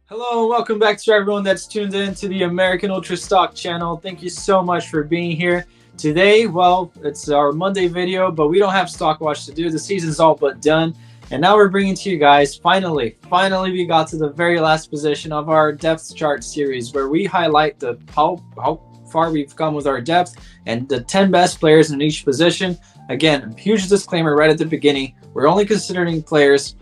Hello, and welcome back to everyone that's tuned in to the American Ultra Stock channel. Thank you so much for being here. Today, well, it's our Monday video, but we don't have stock watch to do. The season's all but done. And now we're bringing to you guys, finally, we got to the very last position of our depth chart series where we highlight how far we've come with our depth and the 10 best players in each position. Again, huge disclaimer right at the beginning. We're only considering players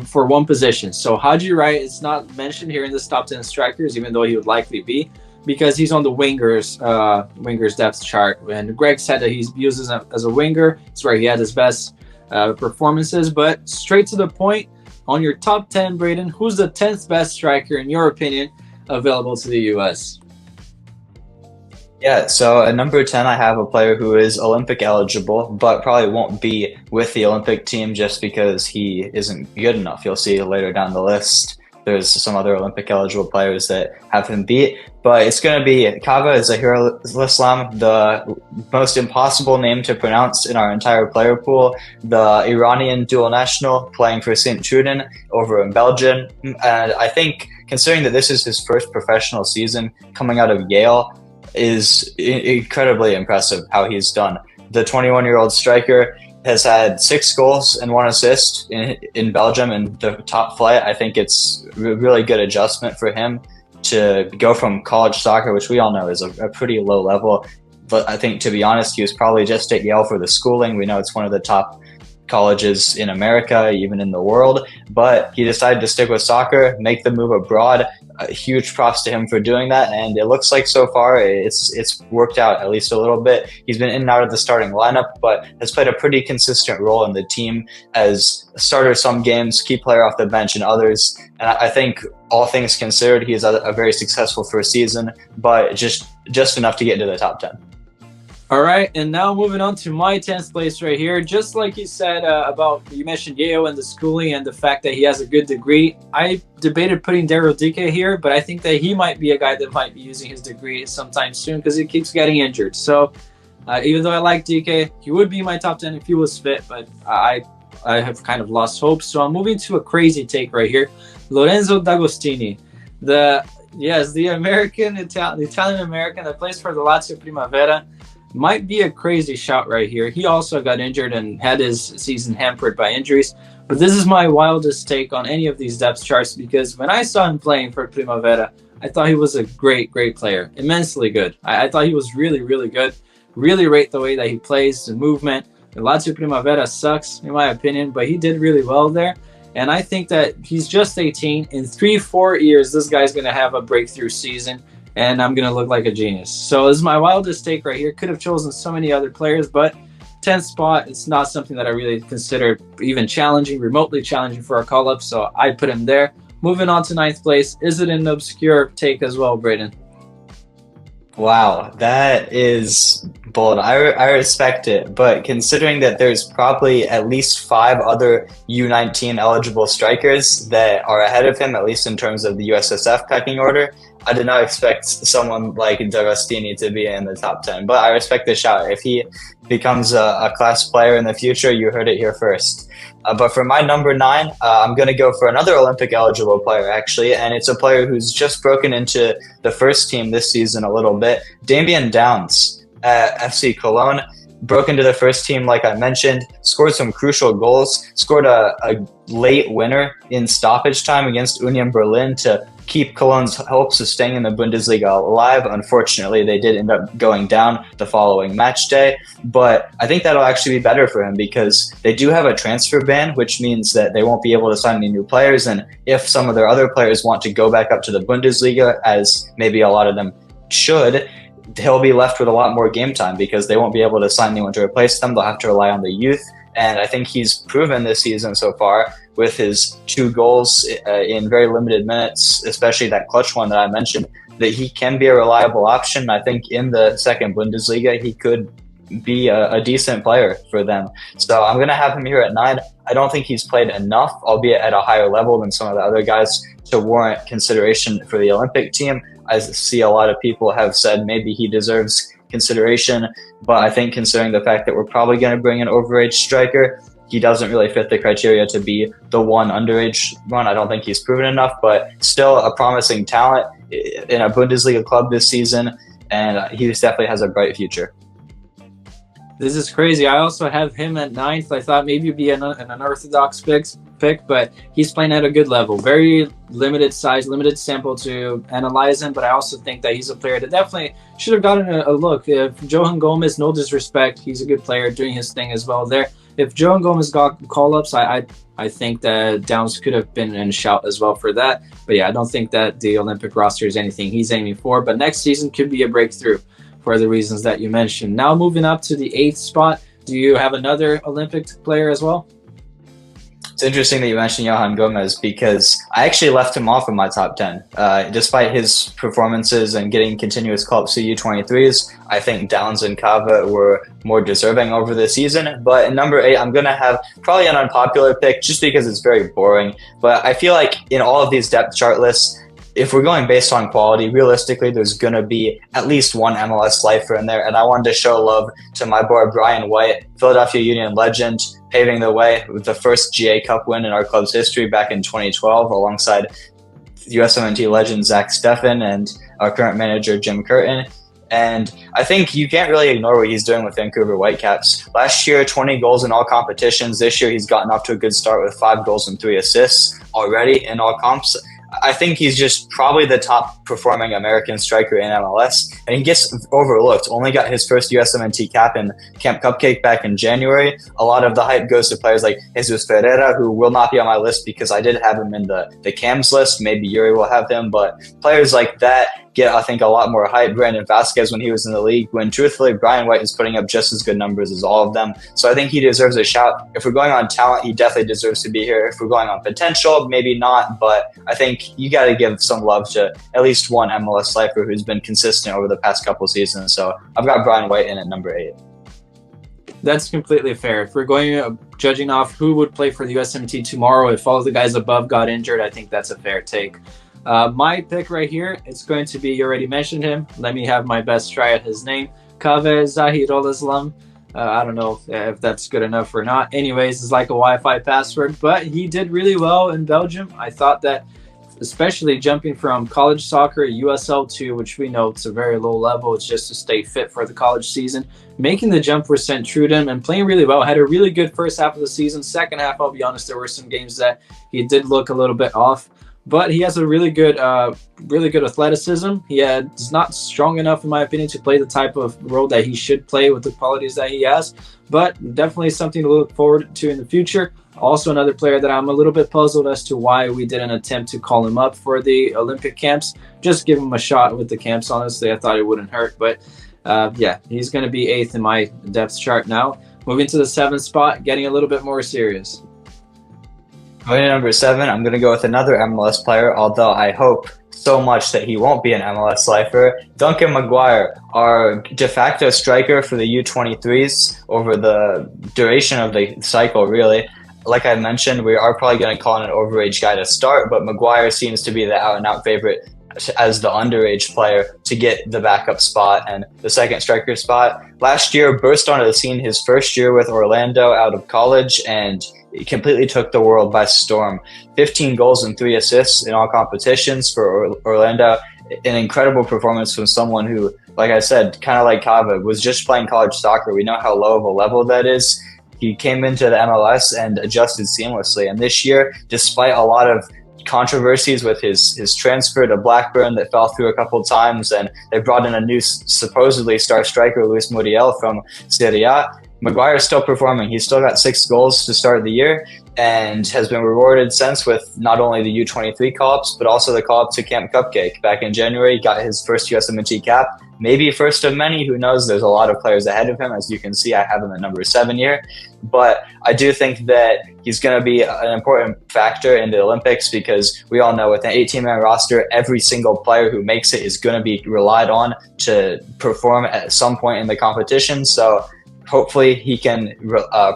for one position. So Haji Wright is not mentioned here in this top 10 strikers, even though he would likely be, because he's on the wingers depth chart. And Greg said that he uses him as a winger. It's where he had his best performances. But straight to the point, on your top 10, Braden, who's the 10th best striker, in your opinion, available to the U.S.? Yeah, so at number 10, I have a player who is Olympic eligible, but probably won't be with the Olympic team just because he isn't good enough. You'll see later down the list, there's some other Olympic eligible players that have him beat, but it's going to be Kava Zahir Islam, the most impossible name to pronounce in our entire player pool, the Iranian dual national playing for St. Truden over in Belgium. And I think, considering that this is his first professional season coming out of Yale, is incredibly impressive how he's done. The 21-year-old striker has had 6 goals and 1 assist in Belgium in the top flight. I think it's a really good adjustment for him to go from college soccer, which we all know is a pretty low level. But I think, to be honest, he was probably just at Yale for the schooling. We know it's one of the top colleges in America, even in the world, but he decided to stick with soccer, make the move abroad. Huge props to him for doing that, and it looks like so far it's worked out at least a little bit. He's been in and out of the starting lineup, but has played a pretty consistent role in the team as a starter some games, key player off the bench in others. And I think, all things considered, he has a very successful first season, but just enough to get into the top 10. All right, and now moving on to my 10th place right here. Just like you said you mentioned Yale and the schooling and the fact that he has a good degree, I debated putting Daryl Dike here, but I think that he might be a guy that might be using his degree sometime soon because he keeps getting injured. So even though I like Dike, he would be my top 10 if he was fit, but I have kind of lost hope. So I'm moving to a crazy take right here. Lorenzo D'Agostini, the Italian-American that plays for the Lazio Primavera, might be a crazy shout right here. He also got injured and had his season hampered by injuries. But this is my wildest take on any of these depth charts, because when I saw him playing for Primavera, I thought he was a great player. Immensely good. I thought he was really good. Really rate the way that he plays, the movement. The Lazio Primavera sucks, in my opinion, but he did really well there. And I think that he's just 18. In 3-4 years, this guy's going to have a breakthrough season, and I'm going to look like a genius. So this is my wildest take right here. Could have chosen so many other players, but 10th spot, it's not something that I really consider even challenging, remotely challenging for our call-up, so I put him there. Moving on to 9th place. Is it an obscure take as well, Braden? Wow, that is bold. I respect it, but considering that there's probably at least 5 other U19 eligible strikers that are ahead of him, at least in terms of the USSF pecking order, I did not expect someone like D'Agostini to be in the top 10, but I respect the shout. If he becomes a class player in the future, you heard it here first. But for my number 9, I'm going to go for another Olympic eligible player, actually, and it's a player who's just broken into the first team this season a little bit. Damian Downs at FC Cologne broke into the first team, like I mentioned, scored some crucial goals, scored a late winner in stoppage time against Union Berlin to keep Cologne's hopes of staying in the Bundesliga alive. Unfortunately, they did end up going down the following match day, but I think that'll actually be better for him because they do have a transfer ban, which means that they won't be able to sign any new players, and if some of their other players want to go back up to the Bundesliga, as maybe a lot of them should, he'll be left with a lot more game time because they won't be able to sign anyone to replace them. They'll have to rely on the youth. And I think he's proven this season so far with his 2 goals in very limited minutes, especially that clutch one that I mentioned, that he can be a reliable option. I think in the second Bundesliga, he could be a decent player for them. So I'm going to have him here at 9. I don't think he's played enough, albeit at a higher level than some of the other guys, to warrant consideration for the Olympic team. I see a lot of people have said maybe he deserves consideration, but I think considering the fact that we're probably going to bring an overage striker, he doesn't really fit the criteria to be the one underage one. I don't think he's proven enough, but still a promising talent in a Bundesliga club this season, and he definitely has a bright future. This is crazy. I also have him at 9th. I thought maybe it'd be an unorthodox pick, but he's playing at a good level. Very limited size, limited sample to analyze him, but I also think that he's a player that definitely should have gotten a look. If Johan Gomez, no disrespect, he's a good player doing his thing as well there. If Johan Gomez got call-ups, I think that Downs could have been in a shout as well for that. But yeah, I don't think that the Olympic roster is anything he's aiming for, but next season could be a breakthrough for the reasons that you mentioned. Now moving up to the 8th spot, do you have another Olympic player as well? It's interesting that you mentioned Johan Gomez because I actually left him off in my top 10. Despite his performances and getting continuous call-ups to U23s, I think Downs and Kava were more deserving over the season. But in number 8, I'm going to have probably an unpopular pick just because it's very boring. But I feel like in all of these depth chart lists, if we're going based on quality, realistically, there's going to be at least one MLS lifer in there. And I wanted to show love to my boy, Brian White, Philadelphia Union legend, paving the way with the first GA Cup win in our club's history back in 2012, alongside USMNT legend Zach Steffen and our current manager, Jim Curtin. And I think you can't really ignore what he's doing with Vancouver Whitecaps. Last year, 20 goals in all competitions. This year, he's gotten off to a good start with 5 goals and 3 assists already in all comps. I think he's just probably the top performing American striker in MLS, and he gets overlooked. Only got his first USMNT cap in Camp Cupcake back in January. A lot of the hype goes to players like Jesus Ferreira, who will not be on my list because I did have him in the CAMS list. Maybe Yuri will have him, but players like that get, I think, a lot more hype. Brandon Vasquez when he was in the league, when truthfully Brian White is putting up just as good numbers as all of them. So I think he deserves a shout. If we're going on talent, he definitely deserves to be here. If we're going on potential, maybe not, but I think you got to give some love to at least one MLS lifer who's been consistent over the past couple seasons. So I've got Brian White in at number 8. That's completely fair. If we're going judging off who would play for the USMNT tomorrow, if all the guys above got injured, I think that's a fair take. My pick right here, it's going to be, you already mentioned him. Let me have my best try at his name. Kaveh Zahirolazlam. I don't know if that's good enough or not. Anyways, it's like a Wi-Fi password, but he did really well in Belgium. I thought that, especially jumping from college soccer, USL 2, which we know it's a very low level, it's just to stay fit for the college season, making the jump for St. Truden and playing really well. Had a really good first half of the season. Second half, I'll be honest, there were some games that he did look a little bit off. But he has a really good athleticism. He's not strong enough, in my opinion, to play the type of role that he should play with the qualities that he has. But definitely something to look forward to in the future. Also another player that I'm a little bit puzzled as to why we didn't attempt to call him up for the Olympic camps. Just give him a shot with the camps, honestly. I thought it wouldn't hurt. But yeah, he's going to be 8th in my depth chart now. Moving to the 7th spot, getting a little bit more serious. Going to number 7, I'm going to go with another MLS player, although I hope so much that he won't be an MLS lifer. Duncan Maguire, our de facto striker for the U23s over the duration of the cycle, really. Like I mentioned, we are probably going to call in an overage guy to start, but Maguire seems to be the out-and-out favorite as the underage player to get the backup spot and the second striker spot. Last year, burst onto the scene his first year with Orlando out of college, and he completely took the world by storm. 15 goals and 3 assists in all competitions for Orlando. An incredible performance from someone who, like I said, kind of like Kava, was just playing college soccer. We know how low of a level that is. He came into the MLS and adjusted seamlessly. And this year, despite a lot of controversies with his transfer to Blackburn that fell through a couple of times, and they brought in a new supposedly star striker, Luis Muriel from Serie A, Maguire is still performing. He's still got 6 goals to start the year and has been rewarded since with not only the U23 call-ups, but also the call-up to Camp Cupcake. Back in January, got his first USMNT cap, maybe first of many, who knows? There's a lot of players ahead of him. As you can see, I have him at number 7 here. But I do think that he's going to be an important factor in the Olympics because we all know with an 18-man roster, every single player who makes it is going to be relied on to perform at some point in the competition. So hopefully he can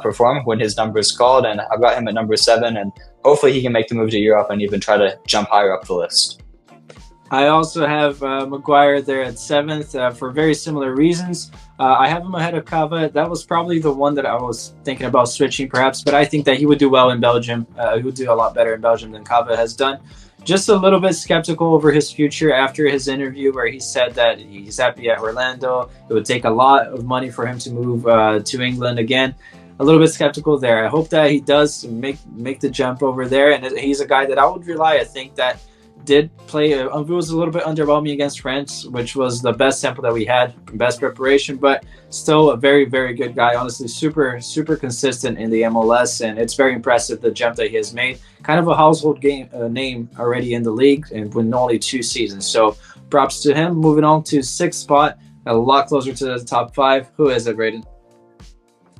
perform when his number is called, and I've got him at number 7, and hopefully he can make the move to Europe and even try to jump higher up the list. I also have Maguire there at 7th for very similar reasons. I have him ahead of Kava. That was probably the one that I was thinking about switching perhaps, but I think that he would do well in Belgium. He would do a lot better in Belgium than Kava has done. Just a little bit skeptical over his future after his interview where he said that he's happy at Orlando. It would take a lot of money for him to move to England again. A little bit skeptical there. I hope that he does make the jump over there, and he's a guy that I would rely. I think that did play, it was a little bit underwhelming against France, which was the best sample that we had, best preparation, but still a very, very good guy. Honestly, super consistent in the MLS, and it's very impressive the jump that he has made. Kind of a household name already in the league, and with only 2 seasons. So props to him. Moving on to 6th spot, a lot closer to the top 5. Who is it, Braden?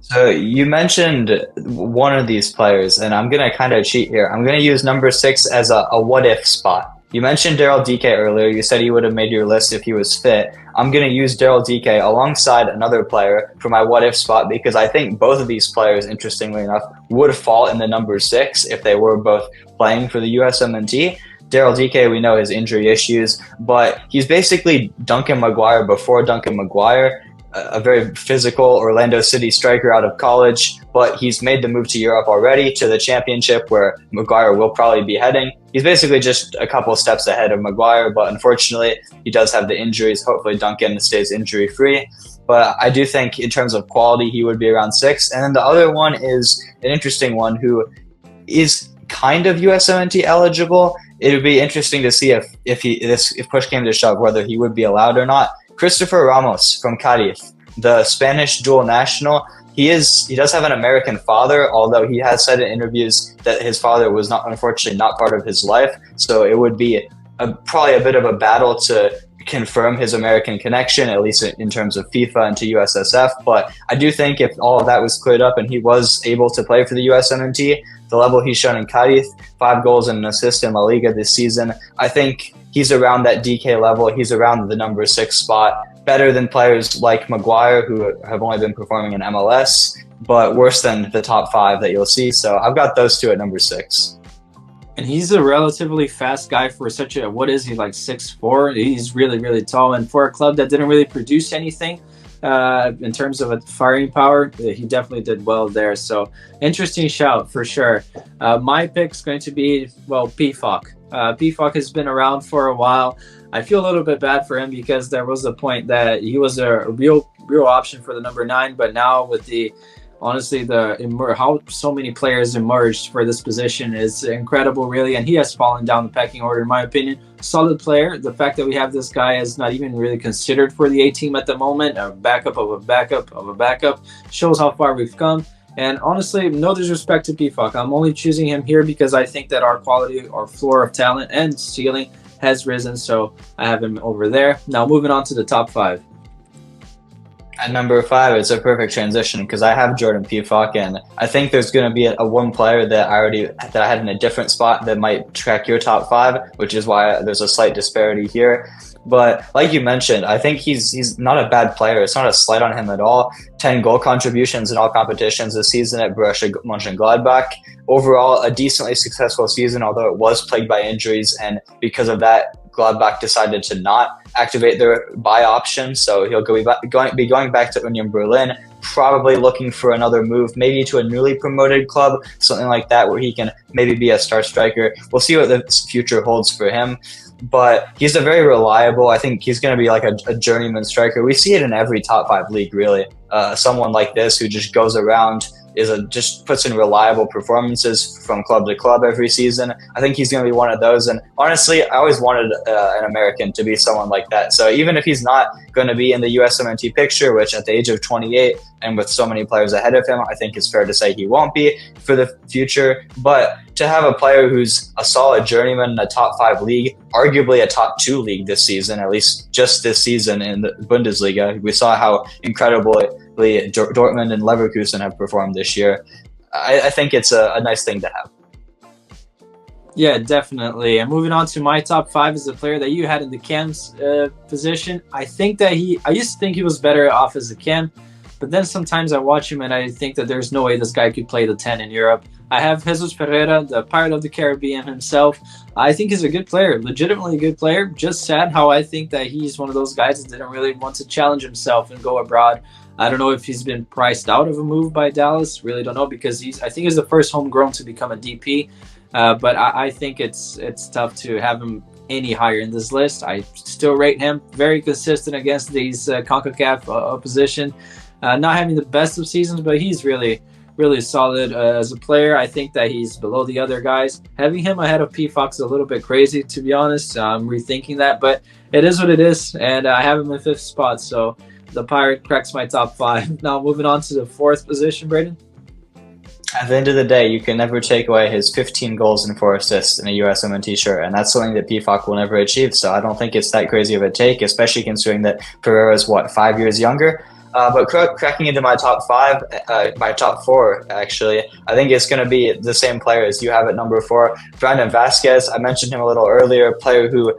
So you mentioned one of these players, and I'm going to kind of cheat here. I'm going to use number 6 as a what-if spot. You mentioned Daryl DK earlier. You said he would have made your list if he was fit. I'm going to use Daryl DK alongside another player for my what-if spot because I think both of these players, interestingly enough, would fall in the number 6 if they were both playing for the USMNT. Daryl DK, we know his injury issues, but he's basically Duncan Maguire before Duncan Maguire. A very physical Orlando City striker out of college, but he's made the move to Europe already, to the championship where Maguire will probably be heading. He's basically just a couple steps ahead of Maguire, but unfortunately he does have the injuries. Hopefully Duncan stays injury free. But I do think in terms of quality, he would be around 6. And then the other one is an interesting one who is kind of USMNT eligible. It would be interesting to see if push came to shove, whether he would be allowed or not. Christopher Ramos from Cadiz, the Spanish dual national. He does have an American father, although he has said in interviews that his father was unfortunately not part of his life. So it would be probably a bit of a battle to confirm his American connection, at least in terms of FIFA and to USSF. But I do think if all of that was cleared up and he was able to play for the USMNT, the level he's shown in Cadiz, 5 goals and an assist in La Liga this season, I think he's around that DK level. He's around the number 6 spot. Better than players like Maguire, who have only been performing in MLS, but worse than the top 5 that you'll see. So I've got those 2 at number 6. And he's a relatively fast guy for such a, what is he, like 6'4"? He's really, really tall. And for a club that didn't really produce anything in terms of a firing power, he definitely did well there. So interesting shout for sure. My pick's going to be, well, PFOC. PFOC has been around for a while. I feel a little bit bad for him because there was a point that he was a real option for the number 9, but now with the honestly how so many players emerged for this position is incredible, really, and he has fallen down the pecking order in my opinion. Solid player. The fact that we have this guy is not even really considered for the A team at the moment, a backup of a backup of a backup, shows how far we've come. And honestly, no disrespect to PFOC, I'm only choosing him here because I think that our quality, our floor of talent and ceiling has risen, so I have him over there. Now moving on to the top 5. At number 5, it's a perfect transition because I have Jordan PFOC, and I think there's going to be a one player that I had in a different spot that might track your top 5, which is why there's a slight disparity here. But like you mentioned, I think he's not a bad player. It's not a slight on him at all. 10 goal contributions in all competitions this season at Borussia Mönchengladbach. Overall, a decently successful season, although it was plagued by injuries, and because of that, Gladbach decided to not activate their buy option, so he'll be going back to Union Berlin, probably looking for another move, maybe to a newly promoted club, something like that, where he can maybe be a star striker. We'll see what the future holds for him, but he's a very reliable. I think he's going to be like a journeyman striker. We see it in every top 5 league, really. Someone like this who just goes around, just puts in reliable performances from club to club every season. I think he's going to be one of those. And honestly, I always wanted an American to be someone like that. So even if he's not going to be in the USMNT picture, which at the age of 28 and with so many players ahead of him, I think it's fair to say he won't be for the future. But to have a player who's a solid journeyman in a top 5 league, arguably a top 2 league this season, at least just this season in the Bundesliga, we saw how incredibly Dortmund and Leverkusen have performed this year. I think it's a nice thing to have. Yeah, definitely. And moving on to my top 5 is the player that you had in the Cam's position. I think that I used to think he was better off as a Cam. But then sometimes I watch him and I think that there's no way this guy could play the 10 in Europe. I have Jesus Pereira, the Pirate of the Caribbean himself. I think he's a good player, legitimately a good player. Just sad how I think that he's one of those guys that didn't really want to challenge himself and go abroad. I don't know if he's been priced out of a move by Dallas. Really don't know, because I think he's the first homegrown to become a DP. But I think it's tough to have him any higher in this list. I still rate him very consistent against these CONCACAF opposition. Not having the best of seasons, but he's really solid as a player. I think that he's below the other guys. Having him ahead of P-Fox is a little bit crazy, to be honest. I'm rethinking that, but it is what it is, and I have him in 5th spot, so the Pirate cracks my top 5. Now moving on to the 4th position, Braden. At the end of the day, you can never take away his 15 goals and 4 assists in a USMNT shirt, and that's something that PFOC will never achieve, so I don't think it's that crazy of a take, especially considering that Pereira's, 5 years younger? But cracking into my top 5, my top 4, actually, I think it's going to be the same players you have at number 4. Brandon Vasquez, I mentioned him a little earlier, player who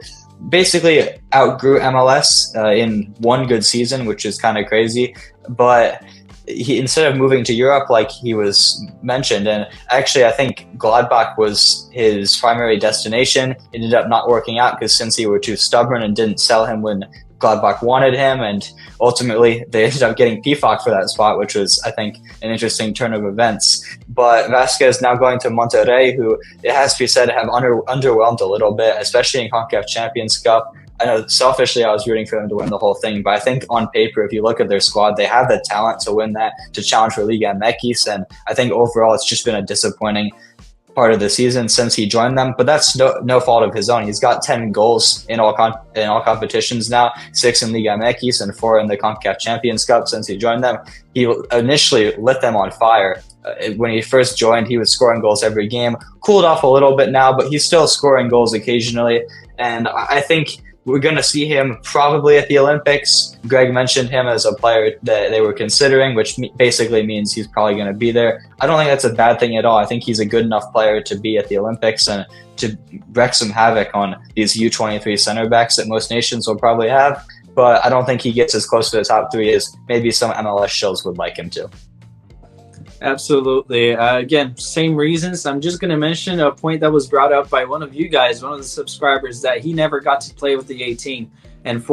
basically outgrew MLS in one good season, which is kind of crazy, but he, instead of moving to Europe like he was mentioned, and actually I think Gladbach was his primary destination, it ended up not working out because Cincy were too stubborn and didn't sell him when Gladbach wanted him, and ultimately they ended up getting PFOC for that spot, which was, I think, an interesting turn of events. But Vasquez now going to Monterrey, who, it has to be said, have underwhelmed a little bit, especially in CONCACAF Champions Cup. I know selfishly I was rooting for them to win the whole thing, but I think on paper, if you look at their squad, they have the talent to win that, to challenge for Liga MX, and I think overall it's just been a disappointing part of the season since he joined them, but that's no fault of his own. He's got 10 goals in all competitions now, 6 in Liga MX and 4 in the CONCACAF Champions Cup since he joined them. He initially lit them on fire. When he first joined, he was scoring goals every game. Cooled off a little bit now, but he's still scoring goals occasionally, and I think we're going to see him probably at the Olympics. Greg mentioned him as a player that they were considering, which basically means he's probably going to be there. I don't think that's a bad thing at all. I think he's a good enough player to be at the Olympics and to wreak some havoc on these U23 center backs that most nations will probably have. But I don't think he gets as close to the top 3 as maybe some MLS shows would like him to. Absolutely. Again, same reasons. I'm just going to mention a point that was brought up by one of you guys, one of the subscribers, that he never got to play with the 18. And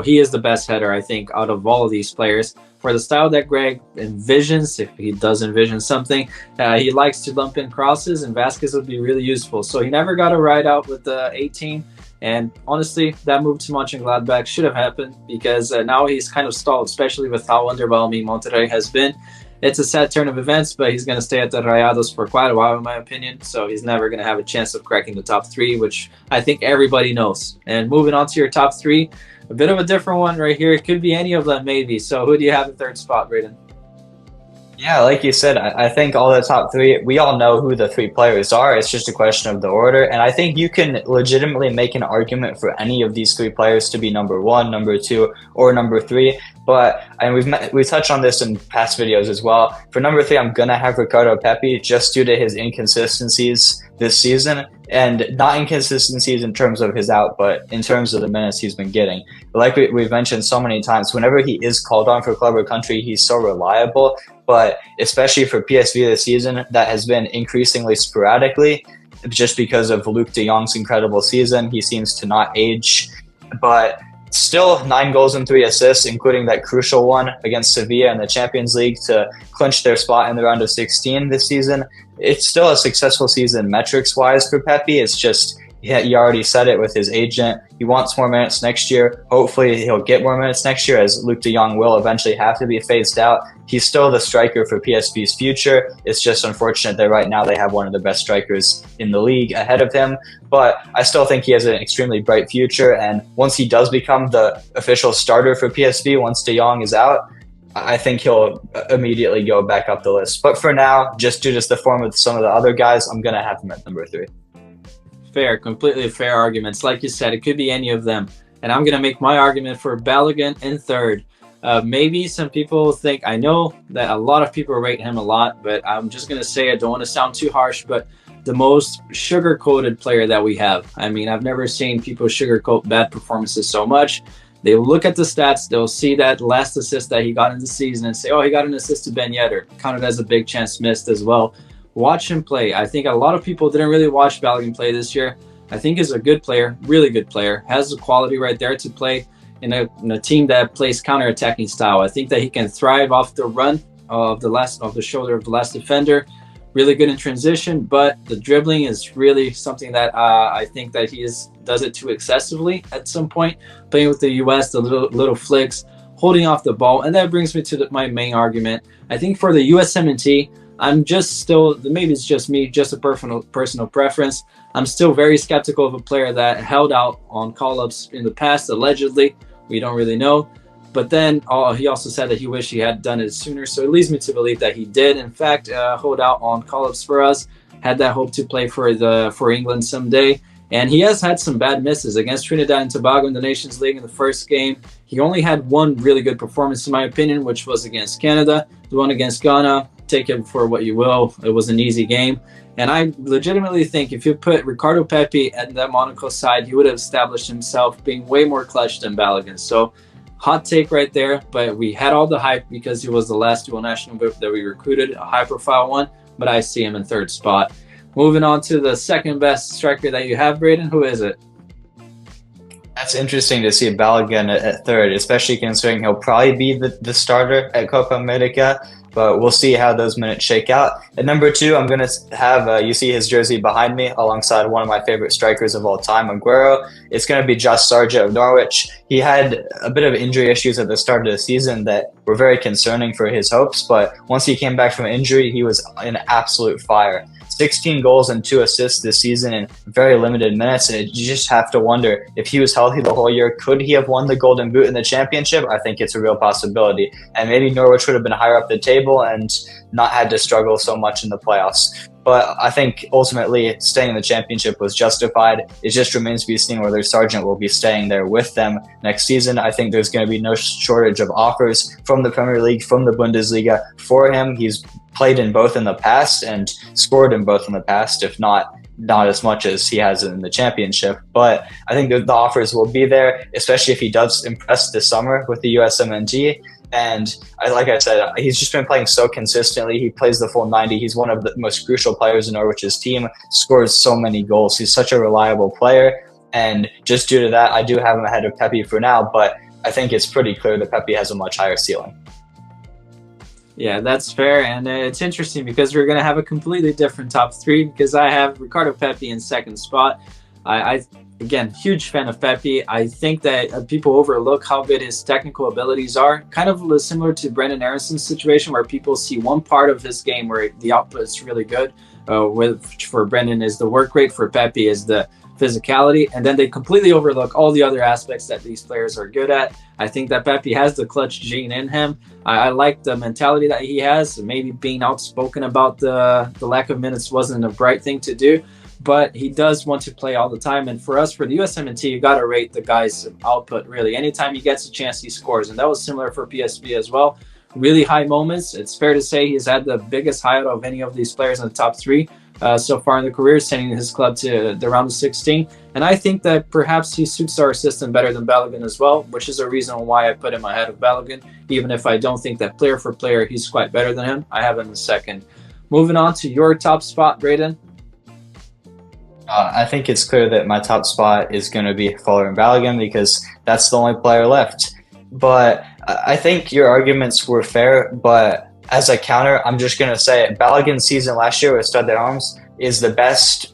he is the best header, I think, out of all of these players. For the style that Greg envisions, if he does envision something, he likes to lump in crosses, and Vasquez would be really useful. So he never got a ride out with the 18. And honestly, that move to Mönchengladbach should have happened, because now he's kind of stalled, especially with how underwhelming Monterrey has been. It's a sad turn of events, but he's going to stay at the Rayados for quite a while, in my opinion. So he's never going to have a chance of cracking the top 3, which I think everybody knows. And moving on to your top 3, a bit of a different one right here. It could be any of them, maybe. So who do you have in 3rd spot, Braden? Yeah, like you said, I think all the top 3, we all know who the 3 players are. It's just a question of the order. And I think you can legitimately make an argument for any of these 3 players to be number 1, number 2, or number 3. But we've touched on this in past videos as well. For number 3, I'm going to have Ricardo Pepi, just due to his inconsistencies this season. And not inconsistencies in terms of his output, in terms of the minutes he's been getting. Like we've mentioned so many times, whenever he is called on for club or country, he's so reliable. But especially for PSV this season, that has been increasingly sporadically, just because of Luuk de Jong's incredible season. He seems to not age, but still 9 goals and 3 assists, including that crucial one against Sevilla in the Champions League to clinch their spot in the round of 16 this season. It's still a successful season metrics-wise for Pepi. It's just, he already said it with his agent. He wants more minutes next year. Hopefully he'll get more minutes next year, as Luuk de Jong will eventually have to be phased out. He's still the striker for PSV's future. It's just unfortunate that right now they have one of the best strikers in the league ahead of him. But I still think he has an extremely bright future. And once he does become the official starter for PSV, once de Jong is out, I think he'll immediately go back up the list. But for now, just due to the form of some of the other guys, I'm going to have him at number 3. Fair, completely fair arguments. Like you said, it could be any of them. And I'm going to make my argument for Balogun in 3rd. Maybe some people think, I know that a lot of people rate him a lot, but I'm just going to say, I don't want to sound too harsh, but the most sugar-coated player that we have. I mean, I've never seen people sugarcoat bad performances so much. They will look at the stats. They'll see that last assist that he got in the season and say, oh, he got an assist to Ben Yedder, counted as a big chance missed as well. Watch him play. I think a lot of people didn't really watch Balogun play this year. I think he's a good player, really good player, has the quality right there to play in a team that plays counter-attacking style. I think that he can thrive off the run of the shoulder of the last defender. Really good in transition, but the dribbling is really something that I think that he does it too excessively at some point. Playing with the US, the little flicks, holding off the ball, and that brings me to my main argument. I think for the USMNT, I'm just still, maybe it's just me, just a personal preference. I'm still very skeptical of a player that held out on call-ups in the past, allegedly. We don't really know. But then he also said that he wished he had done it sooner. So it leads me to believe that he did, in fact, hold out on call-ups for us, had that hope to play for England someday. And he has had some bad misses against Trinidad and Tobago in the Nations League in the first game. He only had one really good performance, in my opinion, which was against Canada. The one against Ghana, take it for what you will. It was an easy game. And I legitimately think if you put Ricardo Pepi at that Monaco side, he would have established himself being way more clutch than Balogun. So hot take right there, but we had all the hype because he was the last dual national group that we recruited, a high-profile one, but I see him in third spot. Moving on to the second best striker that you have, Braden. Who is it? That's interesting to see Balogun at third, especially considering he'll probably be the starter at Copa America. But we'll see how those minutes shake out. At number two, I'm going to have, you see his jersey behind me, alongside one of my favorite strikers of all time, Aguero. It's going to be Josh Sargent of Norwich. He had a bit of injury issues at the start of the season that were very concerning for his hopes. But once he came back from injury, he was in absolute fire. 16 goals and 2 assists this season in very limited minutes. And you just have to wonder, if he was healthy the whole year, could he have won the Golden Boot in the championship? I think it's a real possibility. And maybe Norwich would have been higher up the table and not had to struggle so much in the playoffs. But I think ultimately staying in the championship was justified. It just remains to be seen whether Sargent will be staying there with them next season. I think there's going to be no shortage of offers from the Premier League, from the Bundesliga for him. He's played in both in the past and scored in both in the past, if not as much as he has in the championship. But I think the offers will be there, especially if he does impress this summer with the USMNT. And like I said, he's just been playing so consistently. He plays the full 90. He's one of the most crucial players in Norwich's team, scores so many goals. He's such a reliable player. And just due to that, I do have him ahead of Pepi for now, but I think it's pretty clear that Pepi has a much higher ceiling. Yeah, that's fair. And it's interesting because we're going to have a completely different top three, because I have Ricardo Pepi in second spot. Again, huge fan of Pepi. I think that people overlook how good his technical abilities are. Kind of similar to Brendan Aaronson's situation, where people see one part of his game where the output is really good. For Brendan is the work rate, for Pepi is the physicality, and then they completely overlook all the other aspects that these players are good at. I think that Pepi has the clutch gene in him. I like the mentality that he has. Maybe being outspoken about the lack of minutes wasn't a bright thing to do, but he does want to play all the time. And for us, for the USMNT, you got to rate the guy's output, really. Anytime he gets a chance, he scores. And that was similar for PSV as well. Really high moments. It's fair to say he's had the biggest highlight of any of these players in the top three so far in the career, sending his club to the round of 16. And I think that perhaps he suits our system better than Balogun as well, which is a reason why I put him ahead of Balogun. Even if I don't think that player for player, he's quite better than him, I have him in second. Moving on to your top spot, Braden. I think it's clear that my top spot is going to be following Balogun, because that's the only player left. But I think your arguments were fair, but as a counter, I'm just going to say it. Balogun's season last year with Stade de Reims is the best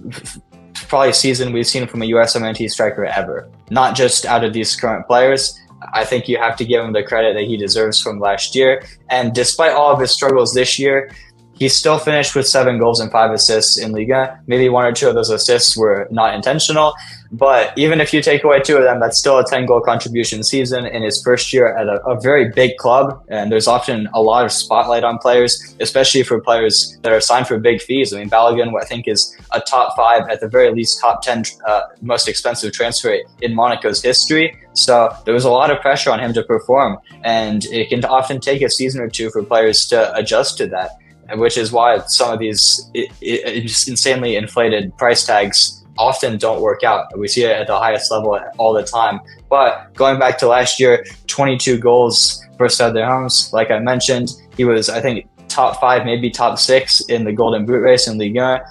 probably season we've seen from a USMNT striker ever. Not just out of these current players. I think you have to give him the credit that he deserves from last year. And despite all of his struggles this year, he still finished with 7 goals and 5 assists in Liga. Maybe 1 or 2 of those assists were not intentional, but even if you take away 2 of them, that's still a 10-goal contribution season in his first year at a very big club. And there's often a lot of spotlight on players, especially for players that are signed for big fees. I mean, Balogun, I think, is a top 5, at the very least top 10 most expensive transfer in Monaco's history. So there was a lot of pressure on him to perform, and it can often take a season or 2 for players to adjust to that, which is why some of these just insanely inflated price tags often don't work out. We see it at the highest level all the time. But going back to last year, 22 goals for Stade de Reims. Like I mentioned, he was, I think, top 5, maybe top 6 in the Golden Boot race in Ligue 1.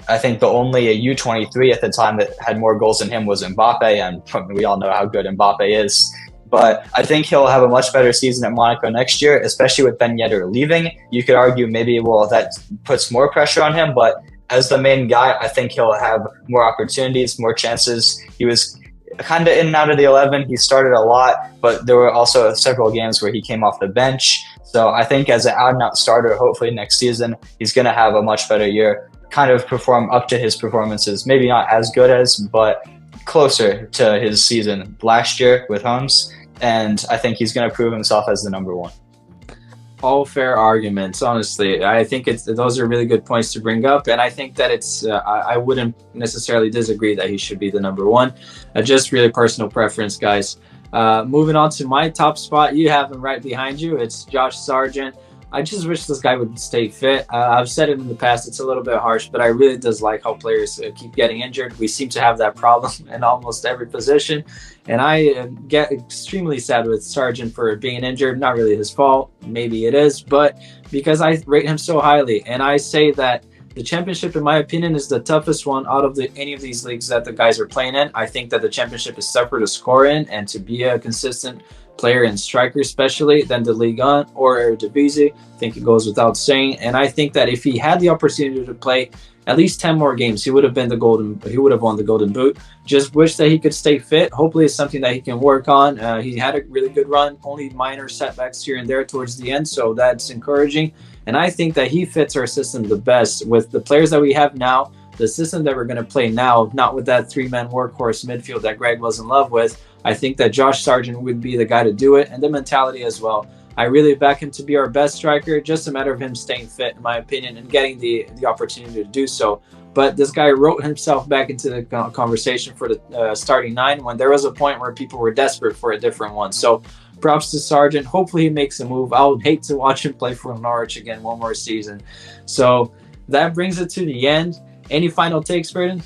I think the only U23 at the time that had more goals than him was Mbappe, and we all know how good Mbappe is. But I think he'll have a much better season at Monaco next year, especially with Ben Yedder leaving. You could argue maybe, well, that puts more pressure on him, but as the main guy, I think he'll have more opportunities, more chances. He was kind of in and out of the 11. He started a lot, but there were also several games where he came off the bench. So I think as an out-and-out starter, hopefully next season, he's going to have a much better year, kind of perform up to his performances. Maybe not as good as, but closer to his season last year with Reims. And I think he's going to prove himself as the number 1. All fair arguments, honestly. I think those are really good points to bring up, and I think that I wouldn't necessarily disagree that he should be the number 1. Just really personal preference, guys. Moving on to my top spot, you have him right behind you. It's Josh Sargent. I just wish this guy would stay fit. I've said it in the past, it's a little bit harsh, but I really does like how players keep getting injured. We seem to have that problem in almost every position. And I get extremely sad with Sargent for being injured. Not really his fault. Maybe it is, but because I rate him so highly. And I say that the championship, in my opinion, is the toughest one out of any of these leagues that the guys are playing in. I think that the championship is tougher to score in and to be a consistent player and striker, especially than the Ligue 1 or Eredivisie. I think it goes without saying. And I think that if he had the opportunity to play at least 10 more games, he would have won the Golden Boot. Just wish that he could stay fit. Hopefully it's something that he can work on. He had a really good run, only minor setbacks here and there towards the end, so that's encouraging. And I think that he fits our system the best with the players that we have now, the system that we're going to play now, not with that 3-man workhorse midfield that Greg was in love with. I think that Josh Sargent would be the guy to do it, and the mentality as well. I really back him to be our best striker. Just a matter of him staying fit, in my opinion, and getting the opportunity to do so. But this guy wrote himself back into the conversation for the starting 9 when there was a point where people were desperate for a different one. So props to Sargent. Hopefully he makes a move. I would hate to watch him play for Norwich again one more season. So that brings it to the end. Any final takes, Braden?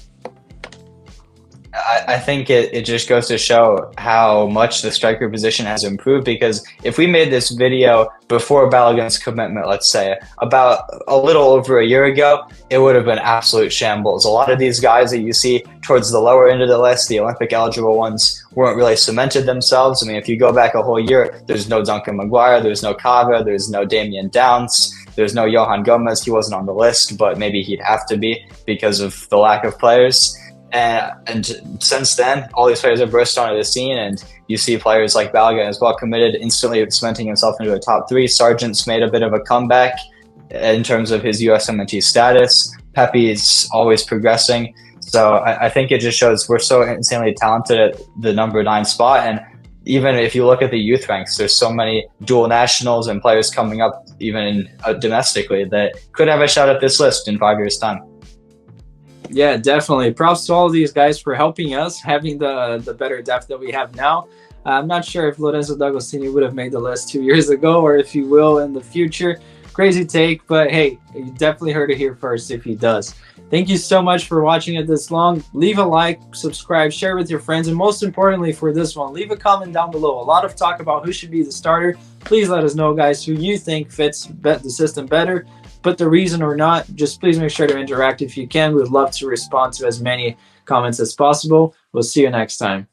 I think it just goes to show how much the striker position has improved, because if we made this video before Balogun's commitment, let's say, about a little over a year ago, it would have been absolute shambles. A lot of these guys that you see towards the lower end of the list, the Olympic eligible ones, weren't really cemented themselves. I mean, if you go back a whole year, there's no Duncan Maguire, there's no Cava, there's no Damian Downs, there's no Johan Gomez. He wasn't on the list, but maybe he'd have to be because of the lack of players. And since then, all these players have burst onto the scene, and you see players like Balogun as well committed, instantly cementing himself into a top 3. Sargent's made a bit of a comeback in terms of his USMNT status. Pepi is always progressing. So I think it just shows we're so insanely talented at the number 9 spot. And even if you look at the youth ranks, there's so many dual nationals and players coming up even domestically that could have a shot at this list in 5 years' time. Yeah, definitely. Props to all of these guys for helping us, having the better depth that we have now. I'm not sure if Lorenzo D'Agostini would have made the list 2 years ago or if he will in the future. Crazy take, but hey, you definitely heard it here first if he does. Thank you so much for watching it this long. Leave a like, subscribe, share with your friends, and most importantly for this one, leave a comment down below. A lot of talk about who should be the starter. Please let us know, guys, who you think fits the system better. But the reason or not, just please make sure to interact if you can. We would love to respond to as many comments as possible. We'll see you next time.